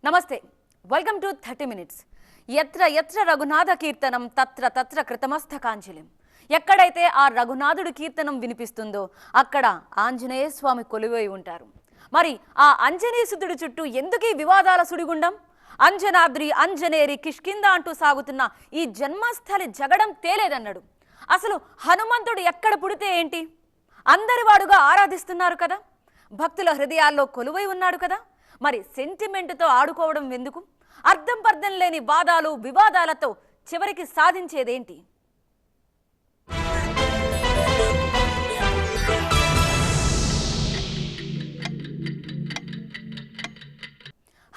నమస్తే welcome to 30 minutes. యత్ర యత్ర Raghunatha కీర్తనం తత్ర తత్ర కృతమస్తకాంజలిం. ఎక్కడైతే ఆ రఘునాథుడి కీర్తనం వినిపిస్తుందో అక్కడ ఆంజనేయ స్వామి కొలువై ఉంటారు. మరి ఆ అంజనీసుతుడి చుట్టూ ఎందుకీ వివాదాల సుడిగుండం? అంజనాద్రి అంజనేరి కిష్కింద అంటూ సాగుతున్న ఈ జన్మస్థలి జగడం తేలేదన్నాడు. అసలు హనుమంతుడు ఎక్కడ పుడితే ఏంటి? అందరి వాడుగా ఆరాధిస్తున్నారు కదా, భక్తుల హృదయాల్లో కొలువై ఉన్నాడు కదా. మరి సెంటిమెంట్తో ఆడుకోవడం ఎందుకు? అర్థం పర్థం లేని వాదాలు వివాదాలతో చివరికి సాధించేదేంటి?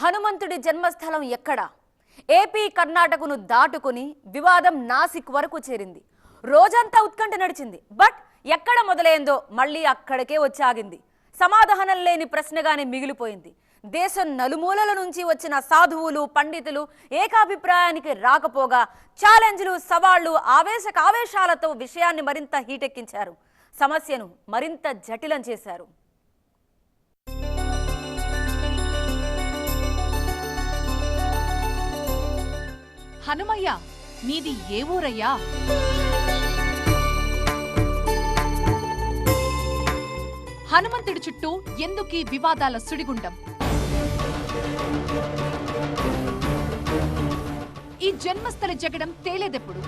హనుమంతుడి జన్మస్థలం ఎక్కడ? ఏపీ కర్ణాటకను దాటుకుని వివాదం నాసిక్ వరకు చేరింది. రోజంతా ఉత్కంఠ నడిచింది. బట్ ఎక్కడ మొదలైందో మళ్ళీ అక్కడికే వచ్చాగింది. సమాధానం లేని ప్రశ్నగానే మిగిలిపోయింది. దేశం నలుమూలల నుంచి వచ్చిన సాధువులు పండితులు ఏకాభిప్రాయానికి రాకపోగా ఛాలెంజ్లు సవాళ్లు ఆవేశాలతో విషయాన్ని మరింత హీటెక్కించారు. సమస్యను మరింత జటిలం చేశారు. హనుమయ్య, మీది ఏ ఊరయ్యా? హనుమంతుడి చుట్టూ ఎందుకీ వివాదాల సుడిగుండం? ఈ జన్మస్థల జగడం తేలేదెప్పుడు?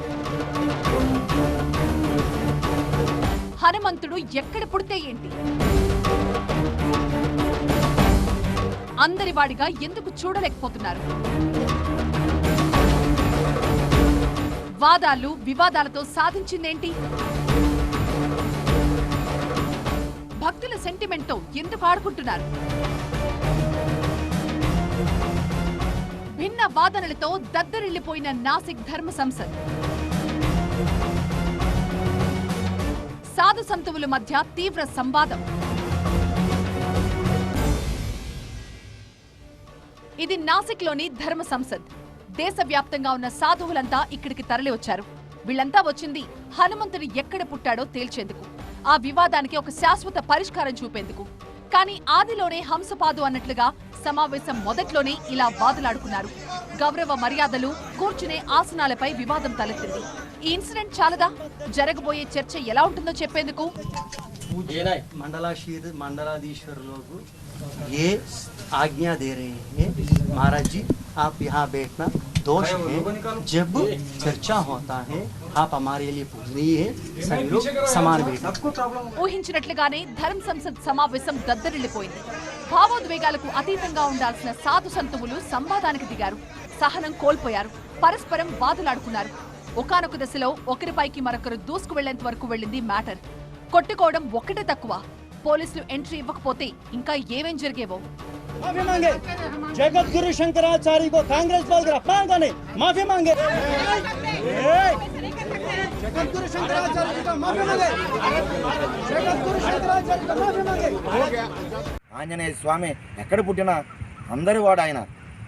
హనుమంతుడు ఎక్కడ పుడితే ఏంటి? అందరివాడిగా ఎందుకు చూడలేకపోతున్నారు? వాదాలు వివాదాలతో సాధించిందేంటి? భక్తుల సెంటిమెంట్తో ఎందుకు ఆడుకుంటున్నారు? భిన్న వాదనలతో దద్దరిల్లిపోయిన నాసిక్ ధర్మ సంసద్. సాధు సంతువుల మధ్య తీవ్ర సంవాదం. ఇది నాసిక్లోని ధర్మ సంసద్. దేశవ్యాప్తంగా ఉన్న సాధువులంతా ఇక్కడికి తరలి వచ్చారు. వీళ్లంతా వచ్చింది హనుమంతుడు ఎక్కడ పుట్టాడో తేల్చేందుకు, ఆ వివాదానికి ఒక శాశ్వత పరిష్కారం చూపేందుకు. కానీ ఆదిలోనే హంసపాదు అన్నట్లుగా సమావేశం మొదట్లోనే ఇలా వాదులాడుకున్నారు. గౌరవ మర్యాదలు, కూర్చునే ఆసనాలపై వివాదం తలెత్తింది. ఈ ఇన్సిడెంట్ చాలదా? జరగబోయే చర్చ ఎలా ఉంటుందో చెప్పేందుకు मंडलाधीश्वर लोग ये आज्ञा दे रहे हैं, महाराज जी आप यहाँ बैठना दोष है। जब चर्चा होता है आप हमारे लिए पूजनीय है, सभी लोग समान बैठना। ఊహించినట్లుగానే ధర్మ సంసద్ సమావేశం దద్దరిల్లిపోయింది. భావోద్వేగాలకు అతీతంగా ఉండాల్సిన సాధు సంతువులు సంవాదానికి దిగారు. సహనం కోల్పోయారు. పరస్పరం వాదులాడుకున్నారు. ఒకానొక దశలో ఒకరిపైకి మరొకరు దూసుకు వెళ్లేంత వరకు వెళ్ళింది మ్యాటర్. కొట్టుకోవడం ఒక్కటే తక్కువ. పోలీసులు ఎంట్రీ ఇవ్వకపోతే ఇంకా ఏమేం జరిగేవో. माफी मांगे जगत गुरु शंकराचार्य को कांग्रेस बोलकर अपमान करने माफी मांगे। जगत गुरु शंकराचार्य को माफी मांगे। जगत गुरु शंकराचार्य को माफी मांगे। ఆంజనేయ స్వామి ఎక్కడ పుట్టినా అందరి వాడు ఆయన.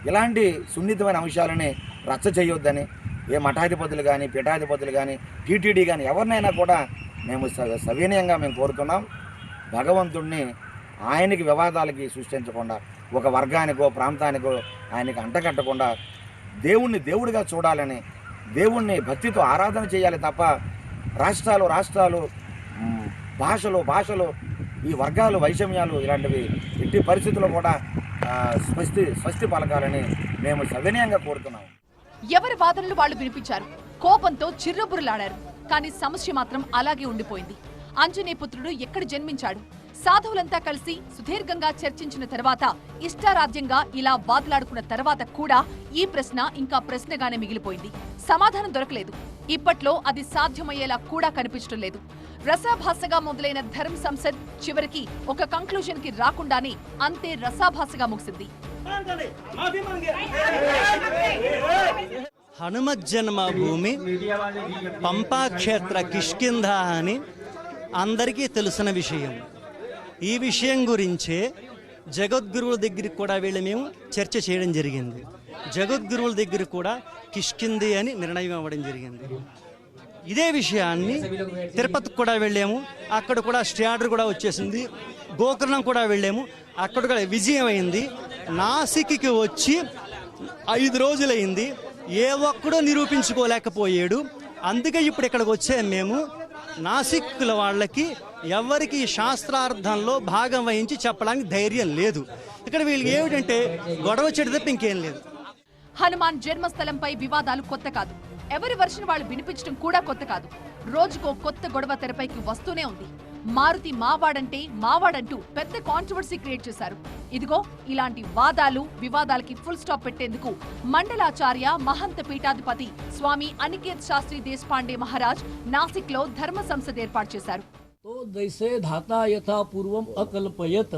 ఇలాంటి సున్నితమైన అంశాలని రచ్చ చేయొద్దని ఏ మఠాధిపతులు కానీ పీఠాధిపతులు కానీ టీటీడీ కానీ ఎవరినైనా కూడా మేము సవినయంగా మేము కోరుతున్నాం. భగవంతుడిని ఆయనకి వివాదాలకి సృష్టించకుండా, ఒక వర్గానికో ప్రాంతానికో ఆయనకి అంటకట్టకుండా దేవుణ్ణి దేవుడిగా చూడాలని, దేవుణ్ణి భక్తితో ఆరాధన చేయాలి తప్ప రాష్ట్రాలు భాషలు ఈ వర్గాలు వైషమ్యాలు ఇలాంటివి ఎట్టి పరిస్థితుల్లో కూడా స్వస్తి పలకాలని మేము సవినయంగా కోరుతున్నాం. ఎవరి వాదనలు వాళ్ళు వినిపించారు. కోపంతో చిర్రబుర్రులాడారు. కానీ సమస్య మాత్రం అలాగే ఉండిపోయింది. అంజనీపుత్రుడు ఎక్కడ జన్మించాడు? సాధువులంతా కలిసి సుదీర్ఘంగా చర్చించిన తర్వాత, ఇష్టారాజ్యంగా ఇలా వాదులాడుకున్న తర్వాత కూడా ఈ ప్రశ్న ఇంకా ప్రశ్నగానే మిగిలిపోయింది. సమాధానం దొరకలేదు. ఇప్పట్లో అది సాధ్యమయ్యేలా కూడా కనిపించడం లేదు. రసాభాసగా మొదలైన ధర్మ సంసద్ చివరికి ఒక కంక్లూజన్ కి రాకుండానే అంతే రసాభాసగా ముగిసింది. హనుమత్ జన్మభూమి పంపాక్షేత్ర కిష్కింధ అని అందరికీ తెలిసిన విషయం. ఈ విషయం గురించే జగద్గురువుల దగ్గరికి కూడా వెళ్ళి మేము చర్చ చేయడం జరిగింది. జగద్గురువుల దగ్గర కూడా కిష్కింది అని నిర్ణయం అవ్వడం జరిగింది. ఇదే విషయాన్ని తిరుపతికి కూడా వెళ్ళాము, అక్కడ కూడా స్టే ఆర్డర్ కూడా వచ్చేసింది. గోకర్ణం కూడా వెళ్ళాము, అక్కడ కూడా విజయం అయింది. నాసిక్కి వచ్చి 5 రోజులైంది, ఏ ఒక్కడో నిరూపించుకోలేకపోయాడు. అందుకే ఇప్పుడు ఇక్కడికి వచ్చాము మేము. నాసిక్ల వాళ్ళకి ఎవరికి శాస్త్రార్థంలో భాగం వహించి చెప్పడానికి ధైర్యం లేదు. ఇక్కడ వీళ్ళకి ఏమిటంటే గొడవ చెడు తప్ప ఇంకేం లేదు. హనుమాన్ జన్మస్థలంపై వివాదాలు కొత్త కాదు, ఎవరి వర్షన్ వాళ్ళు వినిపించడం కూడా కొత్త కాదు. రోజుకో కొత్త గొడవ తెరపైకి వస్తూనే ఉంది. మారుతి మావాడంటే మావాడంటూ పెద్ద కాంట్రవర్సీ క్రియేట్ చేశారు. ఇదిగో ఇలాంటి వాదాలు వివాదాలకి ఫుల్ స్టాప్ పెట్టేందుకు మండలాచార్య మహంత పీఠాధిపతి స్వామి అనికేత్ శాస్త్రి దేశపాండే మహారాజ్ నాసిక్ లో ధర్మ సంసద్ ఏర్పాటు చేశారు. तो जैसे धाता यथा पूर्वम अकल्पयत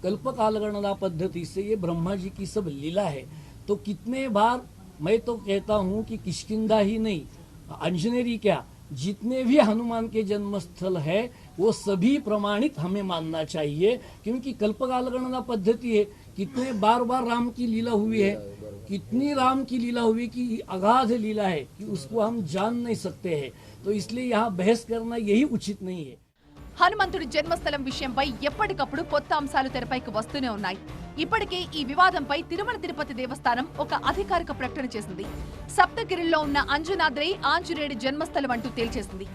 कल्पकालगणना पद्धति से ये ब्रह्मा जी की सब लीला है। तो कितने बार मैं तो कहता हूँ कि किष्किंधा ही नहीं, अंजनेरी क्या, जितने भी हनुमान के जन्मस्थल है वो सभी प्रमाणित हमें मानना चाहिए, क्योंकि कल्पकालगणना पद्धति है। कितने बार बार राम की लीला हुई है, कितनी राम की लीला हुई कि अगाध लीला है कि उसको हम जान नहीं सकते हैं। तो इसलिए यहाँ बहस करना यही उचित नहीं है। హనుమంతుడి జన్మస్థలం విషయంపై ఎప్పటికప్పుడు కొత్త అంశాలు తెరపైకి వస్తూనే ఉన్నాయి. ఇప్పటికే ఈ వివాదంపై తిరుమల తిరుపతి దేవస్థానం ఒక అధికారిక ప్రకటన చేసింది. సప్తగిరిలో ఉన్న అంజనాద్రి ఆంజనేయుడి జన్మస్థలం అంటూ తేల్చేసింది.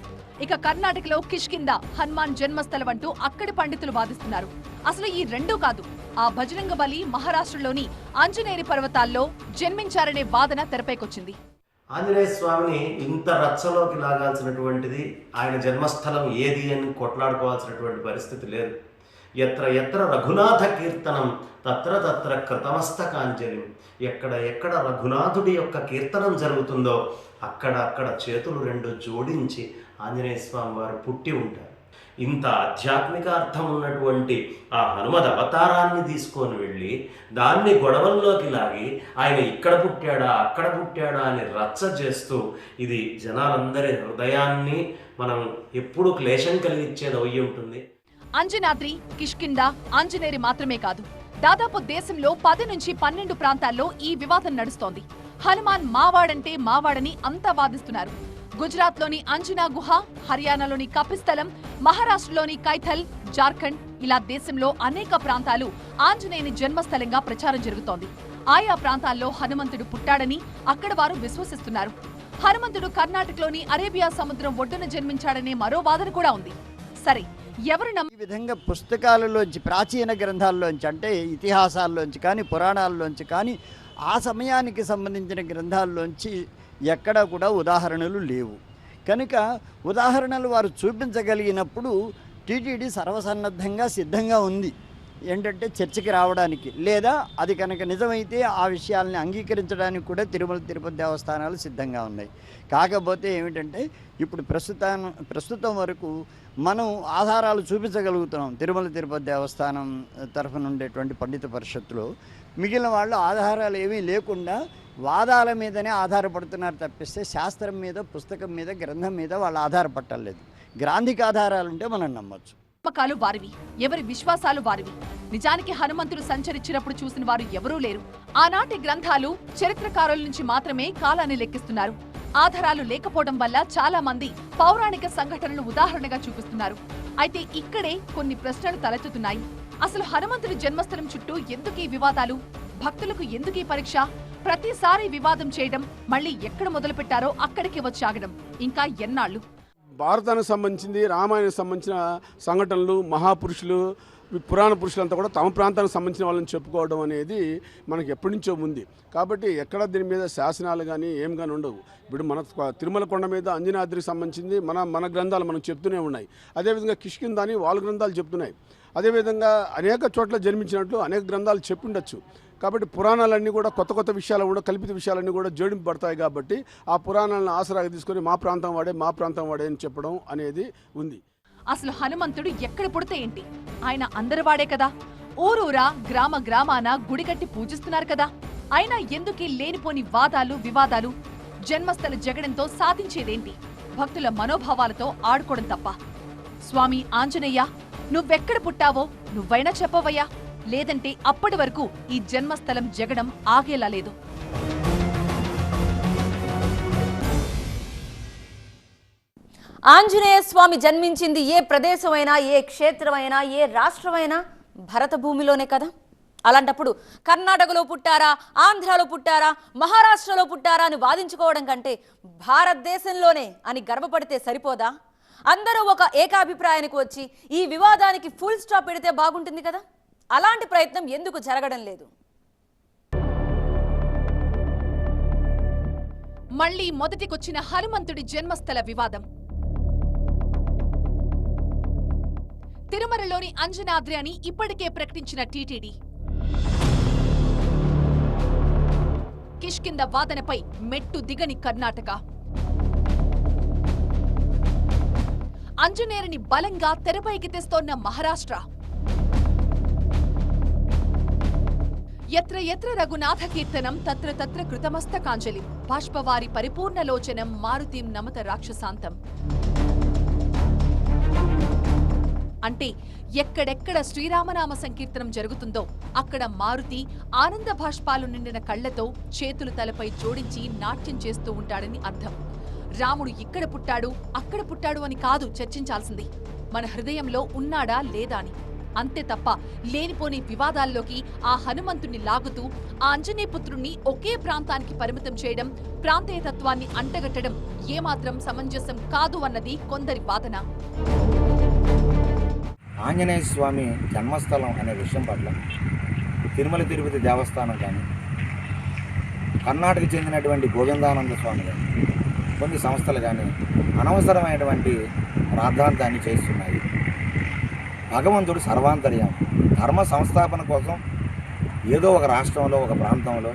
ఇక కర్ణాటకలో కిష్కింద హనుమాన్ జన్మస్థలం అంటూ అక్కడి పండితులు వాదిస్తున్నారు. అసలు ఈ రెండూ కాదు, ఆ బజరంగ బలి మహారాష్ట్రలోని అంజనేరి పర్వతాల్లో జన్మించారనే వాదన తెరపైకొచ్చింది. ఆంజనేయ స్వామిని ఇంత రచ్చలోకి లాగాల్సినటువంటిది, ఆయన జన్మస్థలం ఏది అని కొట్లాడుకోవాల్సినటువంటి పరిస్థితి లేదు. ఎత్ర ఎత్ర రఘునాథ కీర్తనం తత్ర తత్ర కృతమస్తకాంజలి. ఎక్కడ ఎక్కడ రఘునాథుడి యొక్క కీర్తనం జరుగుతుందో అక్కడ అక్కడ చేతులు 2 జోడించి ఆంజనేయ స్వామి వారు పుట్టి ఉంటారు. ఇంత ఆధ్యాత్మిక అర్థం ఉన్నటువంటి ఆ హనుమద్ అవతారాన్ని తీసుకొని వెళ్ళి దాన్ని గొడవల్లోకి లాగి ఆయన ఇక్కడ పుట్టాడా అక్కడ పుట్టాడా అని రచ్చ చేస్తూ ఇది జనాలందరి హృదయాన్ని మనం ఎప్పుడు క్లేశం కలిగించేది అయ్యి ఉంటుంది. అంజనాద్రి, కిష్కింద, ఆంజనేరి మాత్రమే కాదు, దాదాపు దేశంలో 10 నుంచి 12 ప్రాంతాల్లో ఈ వివాదం నడుస్తోంది. హనుమాన్ మావాడంటే మావాడని అంతా వాదిస్తున్నారు. గుజరాత్లోని అంజనా గుహ, హర్యానాలోని కపిస్థలం, మహారాష్ట్రలోని కైథల్, జార్ఖండ్ ఇలా దేశంలో అనేక ప్రాంతాలు ఆంజనేయుని జన్మస్థలంగా ప్రచారం జరుగుతోంది. ఆయా ప్రాంతాల్లో హనుమంతుడు పుట్టాడని అక్కడ వారు విశ్వసిస్తున్నారు. హనుమంతుడు కర్ణాటకలోని అరేబియా సముద్రం ఒడ్డున జన్మించాడనే మరో వాదన కూడా ఉంది. సరే, ఎవరు ఈ విధంగా పుస్తకాలలోంచి, ప్రాచీన గ్రంథాల్లోంచి, అంటే ఇతిహాసాల్లోంచి కానీ పురాణాల్లోంచి కానీ ఆ సమయానికి సంబంధించిన గ్రంథాల్లోంచి ఎక్కడా కూడా ఉదాహరణలు లేవు. కనుక ఉదాహరణలు వారు చూపించగలిగినప్పుడు టీటీడీ సర్వసన్నద్ధంగా సిద్ధంగా ఉంది ఏంటంటే చర్చకి రావడానికి, లేదా అది కనుక నిజమైతే ఆ విషయాల్ని అంగీకరించడానికి కూడా తిరుమల తిరుపతి దేవస్థానాలు సిద్ధంగా ఉన్నాయి. కాకపోతే ఏమిటంటే ఇప్పుడు ప్రస్తుతం వరకు మనం ఆధారాలు చూపించగలుగుతున్నాం. తిరుమల తిరుపతి దేవస్థానం తరఫున ఉండేటువంటి పండిత పరిషత్తులో మిగిలిన వాళ్ళు ఆధారాలు ఏమీ లేకుండా వాదాల మీదనే ఆధారపడుతున్నారు తప్పిస్తే శాస్త్రం మీద, పుస్తకం మీద, గ్రంథం మీద వాళ్ళు ఆధారపట్టలేదు. గ్రాంధిక ఆధారాలుంటే మనం నమ్మొచ్చు. నమ్మకాలు వారివి, ఎవరి విశ్వాసాలు వారివి. నిజానికి హనుమంతుడు సంచరించినప్పుడు చూసిన వారు ఎవరూ లేరు. ఆనాటి గ్రంథాలు చరిత్రకారుల నుంచి మాత్రమే కాలాన్ని లెక్కిస్తున్నారు. ఆధారాలు లేకపోవడం వల్ల చాలా మంది పౌరాణిక సంఘటనలు ఉదాహరణగా చూపిస్తున్నారు. అయితే ఇక్కడే కొన్ని ప్రశ్నలు తలెత్తుతున్నాయి. అసలు హనుమంతుడి జన్మస్థలం చుట్టూ ఎందుకీ వివాదాలు? భక్తులకు ఎందుకీ పరీక్ష? ప్రతిసారి వివాదం చేయడం, మళ్ళీ ఎక్కడ మొదలు పెట్టారో అక్కడికి వచ్చి ఆగడం ఇంకా ఎన్నాళ్ళు? భారతానికి సంబంధించింది, రామాయణానికి సంబంధించిన సంఘటనలు, మహాపురుషులు, పురాణ పురుషులంతా కూడా తమ ప్రాంతానికి సంబంధించిన వాళ్ళని చెప్పుకోవడం అనేది మనకి ఎప్పటి నుంచో ఉంది. కాబట్టి ఎక్కడ దీని మీద శాసనాలు కానీ ఏం కానీ ఉండవు. ఇప్పుడు మన తిరుమల కొండ మీద అంజనాద్రికి సంబంధించింది మన గ్రంథాలు మనం చెప్తూనే ఉన్నాయి. అదేవిధంగా కిష్కింధ అని వాళ్ళ గ్రంథాలు చెప్తున్నాయి. అదేవిధంగా అనేక చోట్ల జన్మించినట్లు అనేక గ్రంథాలు చెప్పిండొచ్చు. కాబట్టి పురాణాలన్నీ కూడా కొత్త కొత్త విషయాలు కూడా, కల్పిత విషయాలన్నీ కూడా జోడింపబడతాయి. కాబట్టి ఆ పురాణాలను ఆసరాగా తీసుకొని మా ప్రాంతం వాడే అని చెప్పడం అనేది ఉంది. అసలు హనుమంతుడు ఎక్కడ పుడితే ఏంటి? ఆయన అందరివాడే కదా. ఊరూరా, గ్రామ గ్రామాన గుడి కట్టి పూజిస్తున్నారు కదా. అయినా ఎందుకీ లేనిపోని వాదాలు, వివాదాలు? జన్మస్థల జగడంతో సాధించేదేంటి? భక్తుల మనోభావాలతో ఆడుకోవడం తప్ప. స్వామి ఆంజనేయ, నువ్వెక్కడ పుట్టావో నువ్వైనా చెప్పవయ్యా, లేదంటే అప్పటి వరకు ఈ జన్మస్థలం జగడం ఆగేలా లేదు. ఆంజనేయ స్వామి జన్మించింది ఏ ప్రదేశమైనా, ఏ క్షేత్రమైనా, ఏ రాష్ట్రమైనా భరత భూమిలోనే కదా. అలాంటప్పుడు కర్ణాటకలో పుట్టారా, ఆంధ్రాలో పుట్టారా, మహారాష్ట్రలో పుట్టారా అని వాదించుకోవడం కంటే భారతదేశంలోనే అని గర్వపడితే సరిపోదా? అందరూ ఒక ఏకాభిప్రాయానికి వచ్చి ఈ వివాదానికి ఫుల్ స్టాప్ పెడితే బాగుంటుంది కదా. అలాంటి ప్రయత్నం ఎందుకు జరగడం లేదు? మళ్ళీ మొదటికొచ్చిన హనుమంతుడి జన్మస్థల వివాదం. తిరుమలలోని అంజనాద్రి అని ఇప్పటికే ప్రకటించిన టీటీడీ కిష్కింద వాదనపై మెట్టు దిగని కర్ణాటక, అంజనేయుని బలంగా తెరపైకి తెస్తోన్న మహారాష్ట్ర, ఎత్ర ఎత్ర రఘునాథ కీర్తనం తత్ర తత్ర కృతమస్తకాంజలి, బాష్పవారి పరిపూర్ణలోచనం మారుతిం నమత రాక్షసాంతం. అంటే ఎక్కడెక్కడ శ్రీరామనామ సంకీర్తనం జరుగుతుందో అక్కడ మారుతి ఆనంద భాష్పాలు నిండిన కళ్లతో చేతులు తలపై జోడించి నాట్యం చేస్తూ ఉంటాడని అర్థం. రాముడు ఇక్కడ పుట్టాడు, అక్కడ పుట్టాడు అని కాదు చర్చించాల్సింది, మన హృదయంలో ఉన్నాడా లేదా అని. అంతే తప్ప లేనిపోని వివాదాల్లోకి ఆ హనుమంతుణ్ణి లాగుతూ ఆ ఆంజనేయపుత్రుణ్ణి ఒకే ప్రాంతానికి పరిమితం చేయడం, ప్రాంతీయతత్వాన్ని అంటగట్టడం ఏమాత్రం సమంజసం కాదు అన్నది కొందరి వాదన. ఆంజనేయ స్వామి జన్మస్థలం అనే విషయం పట్ల తిరుమల తిరుపతి దేవస్థానం కానీ, కర్ణాటక చెందినటువంటి గోవిందానంద స్వామి కానీ, కొన్ని సంస్థలు కానీ అనవసరమైనటువంటి రాద్ధాంతాన్ని చేస్తున్నాయి. భగవంతుడు సర్వాంతర్యామి. ధర్మ సంస్థాపన కోసం ఏదో ఒక రాష్ట్రంలో, ఒక ప్రాంతంలో,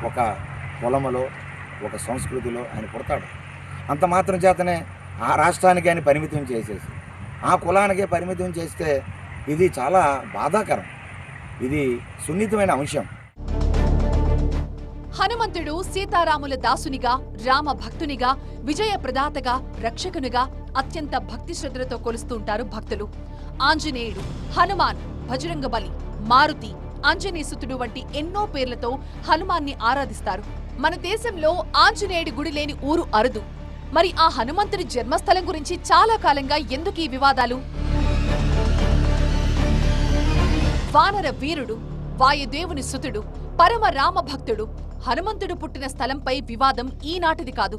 ఒక కులములో, ఒక సంస్కృతిలో ఆయన పుడతాడు. అంత మాత్రం చేతనే ఆ రాష్ట్రానికి ఆయన పరిమితం చేసేసి ఆ కులానికే పరిమితం చేస్తే ఇది చాలా బాధాకరం. ఇది సున్నితమైన అంశం. హనుమంతుడు సీతారాముల దాసునిగా, రామ భక్తునిగా, విజయ ప్రదాతగా, రక్షకునిగా అత్యంత భక్తి శ్రద్ధలతో కొలుస్తుంటారు భక్తులు. ఆంజనేయుడు, హనుమాన్, బజరంగబలి, మారుతి, ఆంజనేయసుతుడు వంటి ఎన్నో పేర్లతో హనుమాన్ని ఆరాధిస్తారు. మన దేశంలో ఆంజనేయుడి గుడి లేని ఊరు అరుదు. మరి ఆ హనుమంతుడి జన్మస్థలం గురించి చాలా కాలంగా ఎందుకు ఈ వివాదాలు? వానర వీరుడు, వాయుదేవుని సుతుడు, పరమ రామ భక్తుడు హనుమంతుడు పుట్టిన స్థలంపై వివాదం ఈనాటిది కాదు.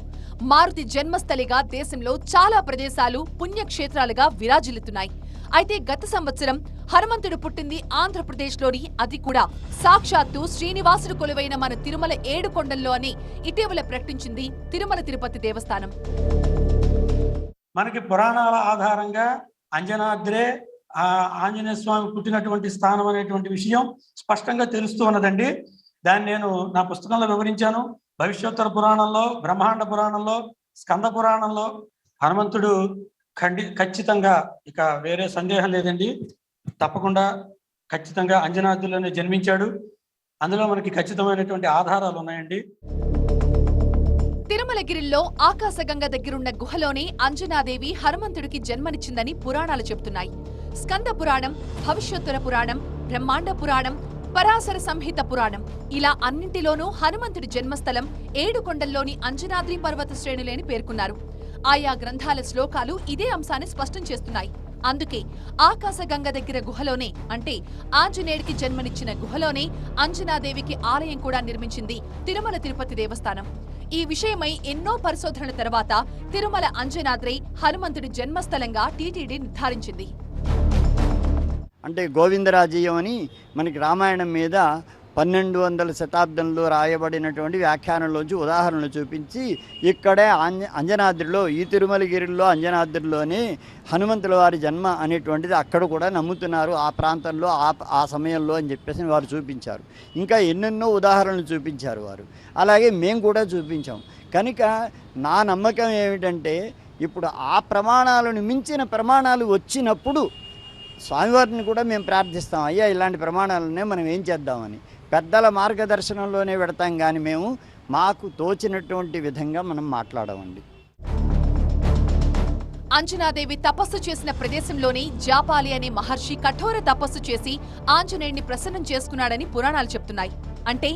మారుతి జన్మస్థలిగా దేశంలో చాలా ప్రదేశాలు పుణ్యక్షేత్రాలుగా విరాజిల్లుతున్నాయి. అయితే గత సంవత్సరం హనుమంతుడు పుట్టింది ఆంధ్రప్రదేశ్లోని, అది కూడా సాక్షాత్తు శ్రీనివాసుడు కొలువైన మన తిరుమల ఏడుకొండల్లో అని ఇటీవల ప్రకటించింది తిరుమల తిరుపతి దేవస్థానం. మనకి పురాణాల ఆధారంగా అంజనాద్రే ఆంజనేయ స్వామి పుట్టినటువంటి స్థానం అనేటువంటి విషయం స్పష్టంగా తెలుస్తూ ఉన్నదండి. దాన్ని నేను నా పుస్తకంలో వివరించాను. భవిష్యోత్తర పురాణంలో, బ్రహ్మాండ పురాణంలో, స్కంద పురాణంలో హనుమంతుడు ఖచ్చితంగా, ఇక వేరే సందేహం లేదండి, తప్పకుండా ఖచ్చితంగా అంజనాద్రిలోనే జన్మించాడు. అందులో మనకి ఖచ్చితమైనటువంటి ఆధారాలు ఉన్నాయండి. తిరుమలగిరిలో ఆకాశగంగ దగ్గరున్న గుహలోనే అంజనాదేవి హనుమంతుడికి జన్మనిచ్చిందని పురాణాలు చెబుతున్నాయి. స్కంద పురాణం, భవిష్యోత్తర పురాణం, బ్రహ్మాండ పురాణం, పరాశర సంహిత పురాణం ఇలా అన్నింటిలోనూ హనుమంతుడి జన్మస్థలం ఏడుకొండల్లోని అంజనాద్రి పర్వత శ్రేణులేని పేర్కొన్నారు. ఆయా గ్రంథాల శ్లోకాలు ఇదే అంశాన్ని స్పష్టం చేస్తున్నాయి. అందుకే ఆకాశగంగ దగ్గర గుహలోనే, అంటే ఆంజనేయుడికి జన్మనిచ్చిన గుహలోనే అంజనాదేవికి ఆలయం కూడా నిర్మించింది తిరుమల తిరుపతి దేవస్థానం. ఈ విషయమై ఎన్నో పరిశోధనల తర్వాత తిరుమల అంజనాద్రి హనుమంతుడి జన్మస్థలంగా టీటీడీ నిర్ధారించింది. అంటే గోవిందరాజీయం అని మనకి రామాయణం మీద 1200 శతాబ్దంలో రాయబడినటువంటి వ్యాఖ్యానంలోంచి ఉదాహరణలు చూపించి ఇక్కడే అంజనాద్రిలో, ఈ తిరుమలగిరిలో అంజనాద్రిలోనే హనుమంతుల వారి జన్మ అనేటువంటిది అక్కడ కూడా నమ్ముతున్నారు, ఆ ప్రాంతంలో ఆ సమయంలో అని చెప్పేసి వారు చూపించారు. ఇంకా ఎన్నెన్నో ఉదాహరణలు చూపించారు వారు. అలాగే మేము కూడా చూపించాం. కనుక నా నమ్మకం ఏమిటంటే ఇప్పుడు ఆ ప్రమాణాలను మించిన ప్రమాణాలు వచ్చినప్పుడు స్వామివారిని కూడా మేము ప్రార్థిస్తాం, అయ్యా ఇలాంటి ప్రమాణాలనే మనం ఏం చేద్దామని. పెద్దల మార్గదర్శనంలోనే పెడతాం, కానీ మేము మాకు తోచినటువంటి విధంగా మనం మాట్లాడమండి. అంజనాదేవి తపస్సు చేసిన ప్రదేశంలోనే జాపాలి అనే మహర్షి కఠోర తపస్సు చేసి ఆంజనేయుడిని ప్రసన్నం చేసుకున్నాడని పురాణాలు చెప్తున్నాయి. అంటే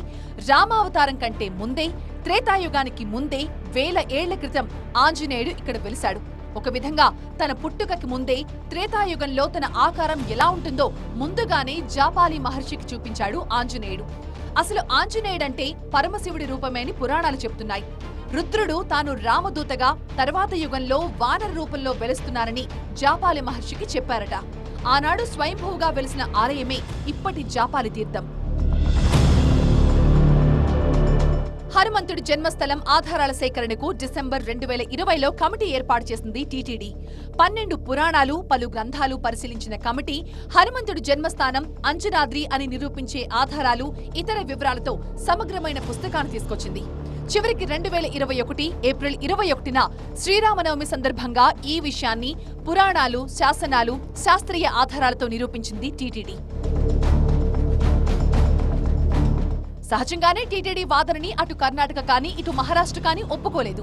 రామావతారం కంటే ముందే, త్రేతాయుగానికి ముందే 1000 ఏళ్ల క్రితం ఆంజనేయుడు ఇక్కడ వెలిశాడు. ఒక విధంగా తన పుట్టుకకి ముందే త్రేతాయుగంలో తన ఆకారం ఎలా ఉంటుందో ముందుగానే జాపాలి మహర్షికి చూపించాడు ఆంజనేయుడు. అసలు ఆంజనేయుడంటే పరమశివుడి రూపమే అని పురాణాలు చెప్తున్నాయి. రుద్రుడు తాను రామదూతగా తర్వాత యుగంలో వానర రూపంలో వెలుస్తున్నానని జాపాలి మహర్షికి చెప్పారట. ఆనాడు స్వయంభూగా వెలిసిన ఆలయమే ఇప్పటి జాపాలి తీర్థం. హనుమంతుడి జన్మస్థలం ఆధారాల సేకరణకు డిసెంబర్ 2020లో కమిటీ ఏర్పాటు చేసింది టీటీడీ. 12 పురాణాలు, పలు గ్రంథాలు పరిశీలించిన కమిటీ హనుమంతుడి జన్మస్థానం అంజనాద్రి అని నిరూపించే ఆధారాలు, ఇతర వివరాలతో సమగ్రమైన పుస్తకాన్ని తీసుకొచ్చింది. చివరికి 2021 ఏప్రిల్ 21న శ్రీరామనవమి సందర్భంగా ఈ విషయాన్ని పురాణాలు, శాసనాలు, శాస్త్రీయ ఆధారాలతో నిరూపించింది టీటీడీ. సహజంగానే టీటీడీ వాదనని అటు కర్ణాటక కానీ ఇటు మహారాష్ట్ర కానీ ఒప్పుకోలేదు.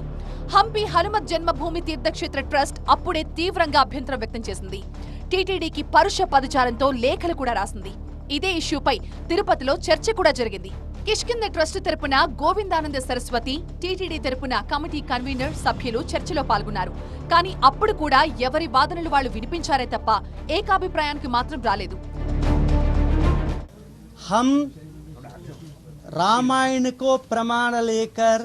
హంపి హనుమత్ జన్మభూమి తీర్థక్షేత్ర ట్రస్ట్ అప్పుడే తీవ్రంగా అభ్యంతరం వ్యక్తం చేసింది. టీటీడీకి పరుష పదజాలంతో లేఖలు కూడా రాసింది. ఇదే ఇష్యూపై తిరుపతిలో చర్చ కూడా జరిగింది. కిష్కింద ట్రస్ట్ తరపున గోవిందానంద సరస్వతి, టీటీడీ తరపున కమిటీ కన్వీనర్, సభ్యులు చర్చలో పాల్గొన్నారు. కానీ అప్పుడు కూడా ఎవరి వాదనలు వాళ్లు వినిపించారే తప్ప ఏకాభిప్రాయానికి మాత్రం రాలేదు. रामायण को प्रमाण लेकर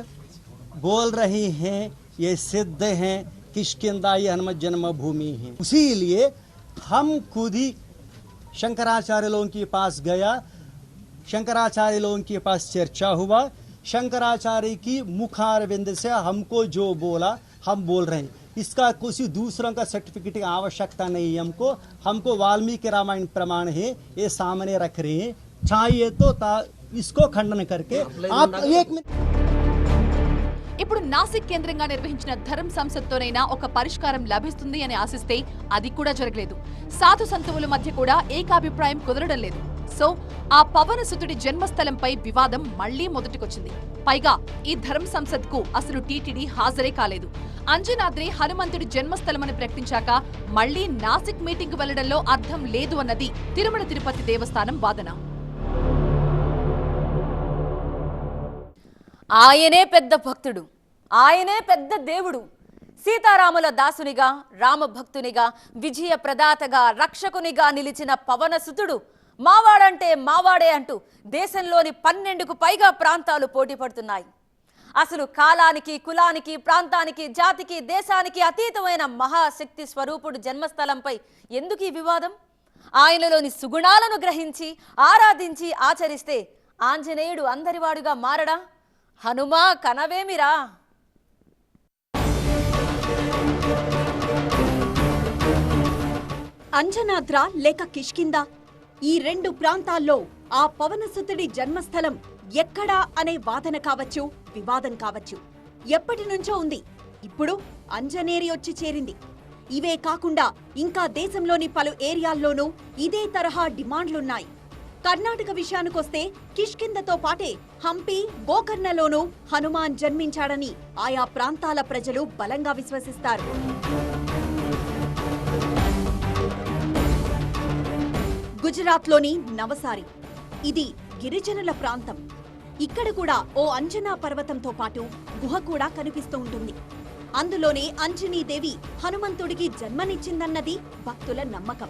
बोल रहे हैं, ये सिद्ध हैं किष्किंधा ये हनुमत जन्मभूमि है। इसीलिए हम खुद ही शंकराचार्य लोगों के पास गया, शंकराचार्य लोगों के पास चर्चा हुआ, शंकराचार्य की मुखारविंद से हमको जो बोला हम बोल रहे हैं। इसका किसी दूसरों का सर्टिफिकेट की आवश्यकता नहीं है। हमको वाल्मीकि रामायण प्रमाण है, ये सामने रख रहे हैं। चाहिए तो इसको खंडन करके आप एक मिनट। ఇప్పుడు నాసిక్ కేంద్రంగా నిర్వహించిన ధర్మ సంసత్తోనైనా ఒక పరిష్కారం లభిస్తుంది అని ఆశిస్తే అది కూడా జరగలేదు. సాధు సంతువుల మధ్య కూడా ఏకాభిప్రాయం కుదరడం లేదు. సో ఆ పవనసుతుడి జన్మస్థలంపై వివాదం మళ్లీ మొదటికొచ్చింది. పైగా ఈ ధర్మ సంసత్కు అసలు టీటీడీ హాజరే కాలేదు. అంజనాద్రి హనుమంతుడి జన్మస్థలమని ప్రకటించాక మళ్లీ నాసిక్ మీటింగ్ వెళ్లడంలో అర్థం లేదు అన్నది తిరుమల తిరుపతి దేవస్థానం వాదన. ఆయనే పెద్ద భక్తుడు, ఆయనే పెద్ద దేవుడు. సీతారాముల దాసునిగా, రామభక్తునిగా, విజయ ప్రదాతగా, రక్షకునిగా నిలిచిన పవనసుతుడు మావాడంటే మావాడే అంటూ దేశంలోని 12కు పైగా ప్రాంతాలు పోటీ పడుతున్నాయి. అసలు కాలానికి, కులానికి, ప్రాంతానికి, జాతికి, దేశానికి అతీతమైన మహాశక్తి స్వరూపుడు జన్మస్థలంపై ఎందుకు ఈ వివాదం? ఆయనలోని సుగుణాలను గ్రహించి, ఆరాధించి, ఆచరిస్తే ఆంజనేయుడు అందరివాడుగా మారడా? హనుమా కనవేమిరా? అంజనాద్ర లేక కిష్కింద, ఈ 2 ప్రాంతాల్లో ఆ పవనసుతుడి జన్మస్థలం ఎక్కడా అనే వాదన కావచ్చు, వివాదం కావచ్చు. ఎప్పటి నుంచో ఉంది. ఇప్పుడు అంజనేరి వచ్చి చేరింది. ఇవే కాకుండా ఇంకా దేశంలోని పలు ఏరియాల్లోనూ ఇదే తరహా డిమాండ్లున్నాయి. కర్ణాటక విషయానికొస్తే కిష్కిందతో పాటే హంపి, గోకర్ణలోనూ హనుమాన్ జన్మించాడని ఆయా ప్రాంతాల ప్రజలు బలంగా విశ్వసిస్తారు. గుజరాత్లోని నవసారి, ఇది గిరిజనుల ప్రాంతం. ఇక్కడ కూడా ఓ అంజనా పర్వతంతో పాటు గుహ కూడా కనిపిస్తూ ఉంటుంది. అందులోనే అంజనీదేవి హనుమంతుడికి జన్మనిచ్చిందన్నది భక్తుల నమ్మకం.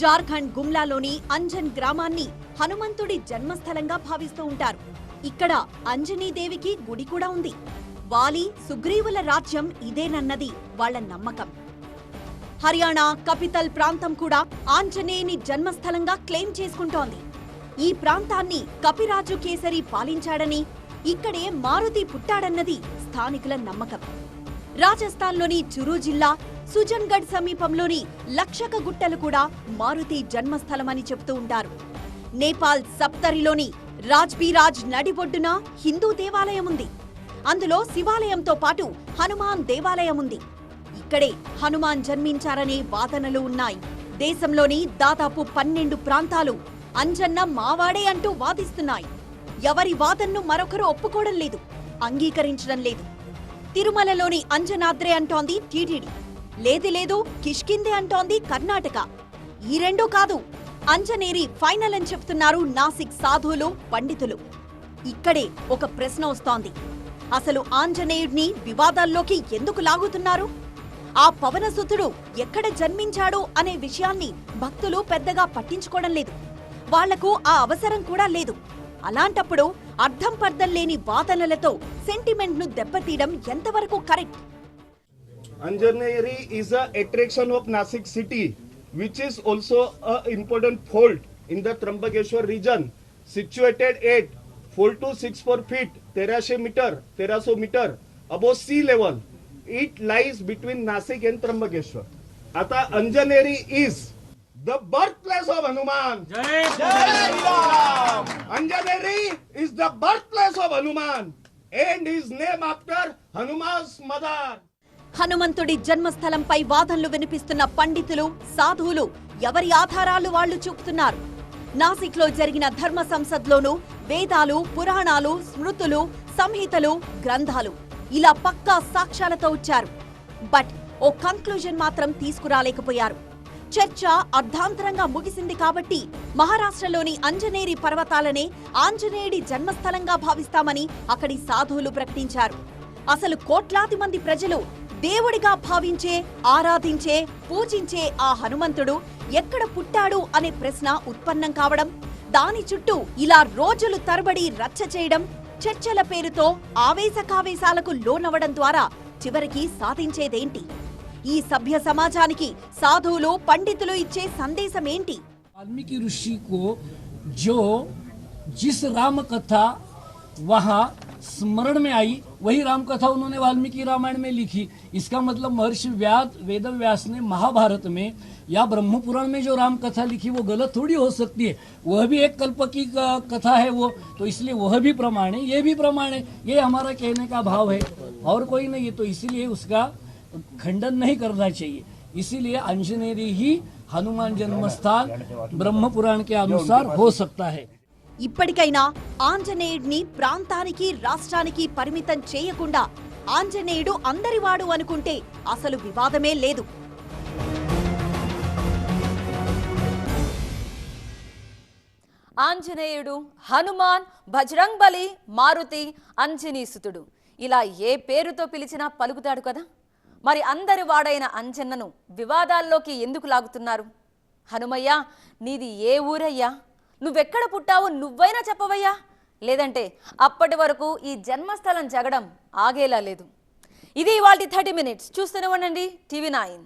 జార్ఖండ్ గుమ్లాలోని అంజన్ గ్రామాన్ని హనుమంతుడి జన్మస్థలంగా భావిస్తూ ఉంటారు. ఇక్కడ అంజనీదేవికి గుడి కూడా ఉంది. వాలి, సుగ్రీవుల రాజ్యం ఇదేనన్నది వాళ్ల నమ్మకం. హర్యానా, కపితల్ ప్రాంతం కూడా ఆంజనేయుని జన్మస్థలంగా క్లెయిమ్ చేసుకుంటోంది. ఈ ప్రాంతాన్ని కపిరాజు కేసరి పాలించాడని, ఇక్కడే మారుతి పుట్టాడన్నది స్థానికుల నమ్మకం. రాజస్థాన్లోని చురు జిల్లా సుజన్గఢ్ సమీపంలోని లక్షక గుట్టలు కూడా మారుతి జన్మస్థలమని చెప్తూ ఉంటారు. నేపాల్ సప్తరిలోని రాజ్బీరాజ్ నడిబొడ్డున హిందూ దేవాలయం ఉంది. అందులో శివాలయంతో పాటు హనుమాన్ దేవాలయం ఉంది. ఇక్కడే హనుమాన్ జన్మించారనే వాదనలు ఉన్నాయి. దేశంలోని దాదాపు 12 ప్రాంతాలు అంజన్న మావాడే అంటూ వాదిస్తున్నాయి. ఎవరి వాదనను మరొకరు ఒప్పుకోవడం లేదు, అంగీకరించడం లేదు. తిరుమలలోని అంజనాద్రే అంటోంది టీటీడీ. లేదు కిష్కిందే అంటోంది కర్ణాటక. ఈ 2 కాదు, అంజనేరి ఫైనల్ అని చెప్తున్నారు నాసిక్ సాధువులు, పండితులు. ఇక్కడే ఒక ప్రశ్న వస్తోంది. అసలు ఆంజనేయుడిని వివాదాల్లోకి ఎందుకు లాగుతున్నారు? ఆ పవనసుతుడు ఎక్కడ జన్మించాడు అనే విషయాన్ని భక్తులు పెద్దగా పట్టించుకోవడం లేదు. వాళ్లకు ఆ అవసరం కూడా లేదు. అలాంటప్పుడు అర్థం పర్థం లేని వాదనలతో సెంటిమెంట్ ను దెబ్బతీయడం ఎంతవరకు correct? Anjaneyari is a attraction of Nasik city, which is also a important fault in the Trambakeshwar region, situated at 4264 feet 1300 meter above sea level. It lies between Nasik and Trambakeshwar. Ata Anjaneyari is the birthplace of Hanuman. Jai Ram. Anjaneyari is the birthplace of Hanuman and is named after Hanuman's mother. హనుమంతుడి జన్మస్థలంపై వాదనలు వినిపిస్తున్న పండితులు, సాధువులు ఎవరి ఆధారాలు వాళ్లు చూపుతున్నారు. నాసిక్లో జరిగిన ధర్మ సంసద్లోనూ వేదాలు, పురాణాలు, స్మృతులు, సంహితలు, గ్రంథాలు ఇలా పక్కా సాక్ష్యాలతో వచ్చారు. బట్ ఓ కన్క్లూజన్ మాత్రం తీసుకురాలేకపోయారు. చర్చ అర్ధాంతరంగా ముగిసింది కాబట్టి మహారాష్ట్రలోని అంజనేరి పర్వతాలనే ఆంజనేయుడి జన్మస్థలంగా భావిస్తామని అక్కడి సాధువులు ప్రకటించారు. అసలు కోట్లాది మంది ప్రజలు దేవుడిగా భావించే, ఆరాధించే, పూజించే ఆ హనుమంతుడు ఎక్కడ పుట్టాడు అనే ప్రశ్న ఉత్పన్నం కావడం, దాని చుట్టూ ఇలా రోజులు తరబడి రచ్చ చేయడం, చర్చల పేరుతో ఆవేశకావేశాలకు లోనవడం ద్వారా చివరికి సాధించేదేంటి? ఈ సభ్య సమాజానికి సాధువులు, పండితులు ఇచ్చే సందేశం ఏంటి? वाल्मीकि ऋषि को जो जिस राम कथा वहाँ स्मरण में आई वही राम कथा उन्होंने वाल्मीकि रामायण में लिखी। इसका मतलब महर्षि वेद व्यास ने महाभारत में या ब्रह्म पुराण में जो राम कथा लिखी वो गलत थोड़ी हो सकती है। वह भी एक कल्प की कथा है वो, तो इसलिए वह भी प्रमाण है, ये भी प्रमाण है। ये हमारा कहने का भाव है और कोई नहीं है, तो इसीलिए उसका खंडन नहीं करना चाहिए। इसीलिए अंजनेरी ही हनुमान जन्मस्थान ब्रह्म पुराण के अनुसार हो सकता है। ఇప్పటికైనా ఆంజనేయుడిని ప్రాంతానికి, రాష్ట్రానికి పరిమితం చేయకుండా ఆంజనేయుడు అందరివాడు అనుకుంటే అసలు వివాదమే లేదు. ఆంజనేయుడు, హనుమాన్, బజరంగ్ బలి, మారుతి, అంజనీసుతుడు ఇలా ఏ పేరుతో పిలిచినా పలుకుతాడు కదా. మరి అందరి వాడైన అంజన్నను వివాదాల్లోకి ఎందుకు లాగుతున్నారు? హనుమయ్య, నీది ఏ ఊరయ్యా? నువ్వెక్కడ పుట్టావో నువ్వైనా చెప్పవయ్యా? లేదంటే అప్పటి వరకు ఈ జన్మస్థలం జగడం ఆగేలా లేదు. ఇది ఇవాల్టి 30 minutes. చూస్తూనే ఉండండి TV9.